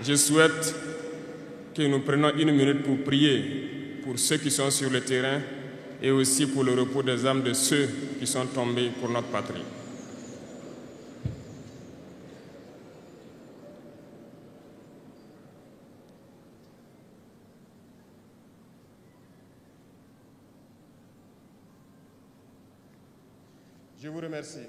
Je souhaite que nous prenions une minute pour prier pour ceux qui sont sur le terrain et aussi pour le repos des âmes de ceux qui sont tombés pour notre patrie. Je vous remercie.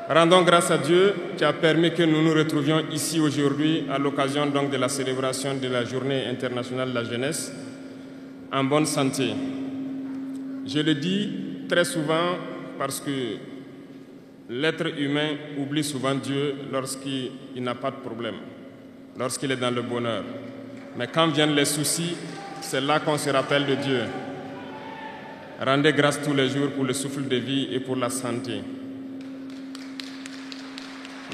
Rendons grâce à Dieu qui a permis que nous nous retrouvions ici aujourd'hui à l'occasion donc de la célébration de la Journée internationale de la jeunesse en bonne santé. Je le dis très souvent parce que l'être humain oublie souvent Dieu lorsqu'il n'a pas de problème, lorsqu'il est dans le bonheur. Mais quand viennent les soucis, c'est là qu'on se rappelle de Dieu. Rendez grâce tous les jours pour le souffle de vie et pour la santé.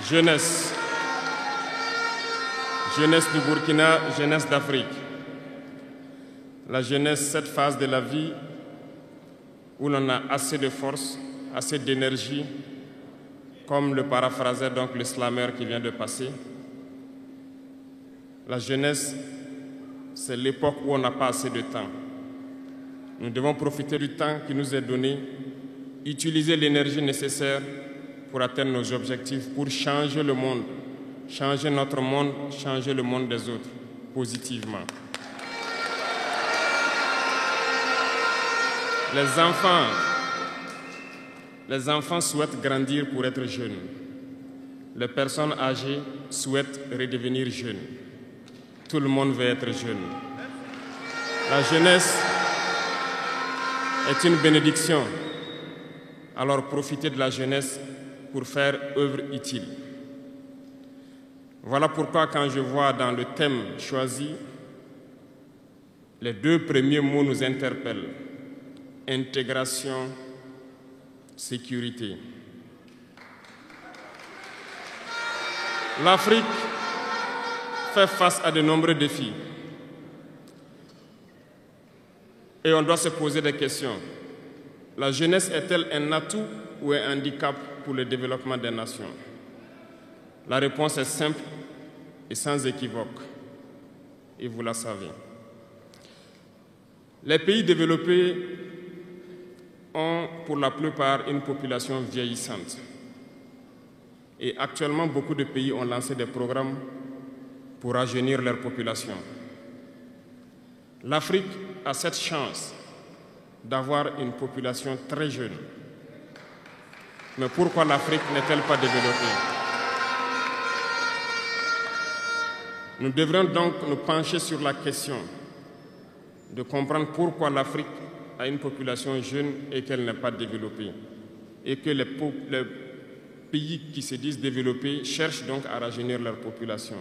Jeunesse. Jeunesse du Burkina, jeunesse d'Afrique. La jeunesse, cette phase de la vie où l'on a assez de force, assez d'énergie, comme le paraphrasait donc le slammer qui vient de passer. La jeunesse, c'est l'époque où on n'a pas assez de temps. Nous devons profiter du temps qui nous est donné, utiliser l'énergie nécessaire pour atteindre nos objectifs, pour changer le monde, changer notre monde, changer le monde des autres, positivement. Les enfants souhaitent grandir pour être jeunes. Les personnes âgées souhaitent redevenir jeunes. Tout le monde veut être jeune. La jeunesse est une bénédiction. Alors profitez de la jeunesse pour faire œuvre utile. Voilà pourquoi quand je vois dans le thème choisi, les deux premiers mots nous interpellent. Intégration, sécurité. L'Afrique fait face à de nombreux défis. Et on doit se poser des questions. La jeunesse est-elle un atout ou un handicap pour le développement des nations? La réponse est simple et sans équivoque. Et vous la savez. Les pays développés ont pour la plupart une population vieillissante. Et actuellement, beaucoup de pays ont lancé des programmes pour rajeunir leur population. L'Afrique a cette chance d'avoir une population très jeune. Mais pourquoi l'Afrique n'est-elle pas développée? Nous devrions donc nous pencher sur la question de comprendre pourquoi l'Afrique a une population jeune et qu'elle n'est pas développée. Et que les pays qui se disent développés cherchent donc à rajeunir leur population.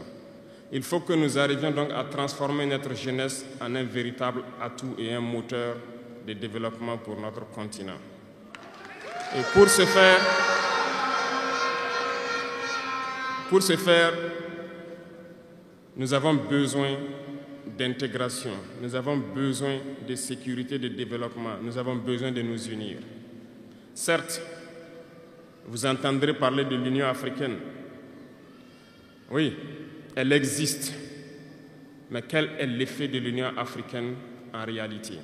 Il faut que nous arrivions donc à transformer notre jeunesse en un véritable atout et un moteur de développement pour notre continent. Et pour ce faire, nous avons besoin d'intégration, nous avons besoin de sécurité, de développement, nous avons besoin de nous unir. Certes, vous entendrez parler de l'Union africaine. Oui, elle existe. Mais quel est l'effet de l'Union africaine en réalité?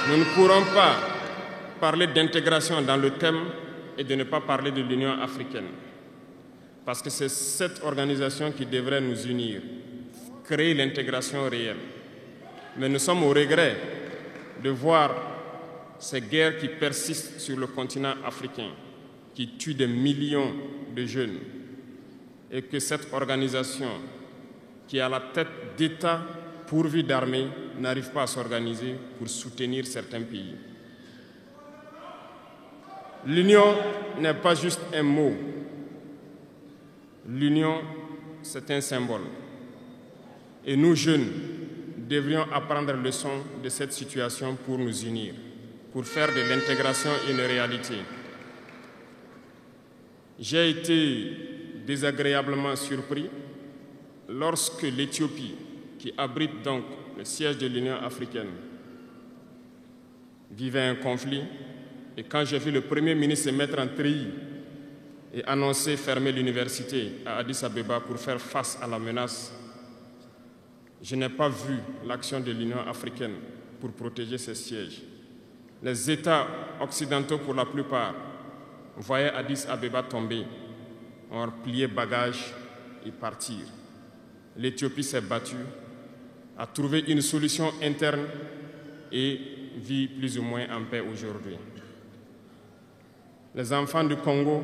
Nous ne pourrons pas parler d'intégration dans le thème et de ne pas parler de l'Union africaine. Parce que c'est cette organisation qui devrait nous unir, créer l'intégration réelle. Mais nous sommes au regret de voir ces guerres qui persistent sur le continent africain, qui tuent des millions de jeunes, et que cette organisation, qui est à la tête d'États pourvus d'armées, n'arrive pas à s'organiser pour soutenir certains pays. L'union n'est pas juste un mot. L'union, c'est un symbole. Et nous, jeunes, devrions apprendre leçon de cette situation pour nous unir, pour faire de l'intégration une réalité. J'ai été désagréablement surpris lorsque l'Éthiopie, qui abrite donc le siège de l'Union africaine, vivait un conflit. Et quand j'ai vu le Premier ministre se mettre en treillis et annoncer fermer l'université à Addis Abeba pour faire face à la menace, je n'ai pas vu l'action de l'Union africaine pour protéger ces sièges. Les États occidentaux, pour la plupart, voyaient Addis Abeba tomber, ont plié bagages et partir. L'Éthiopie s'est battue, a trouvé une solution interne et vit plus ou moins en paix aujourd'hui. Les enfants du Congo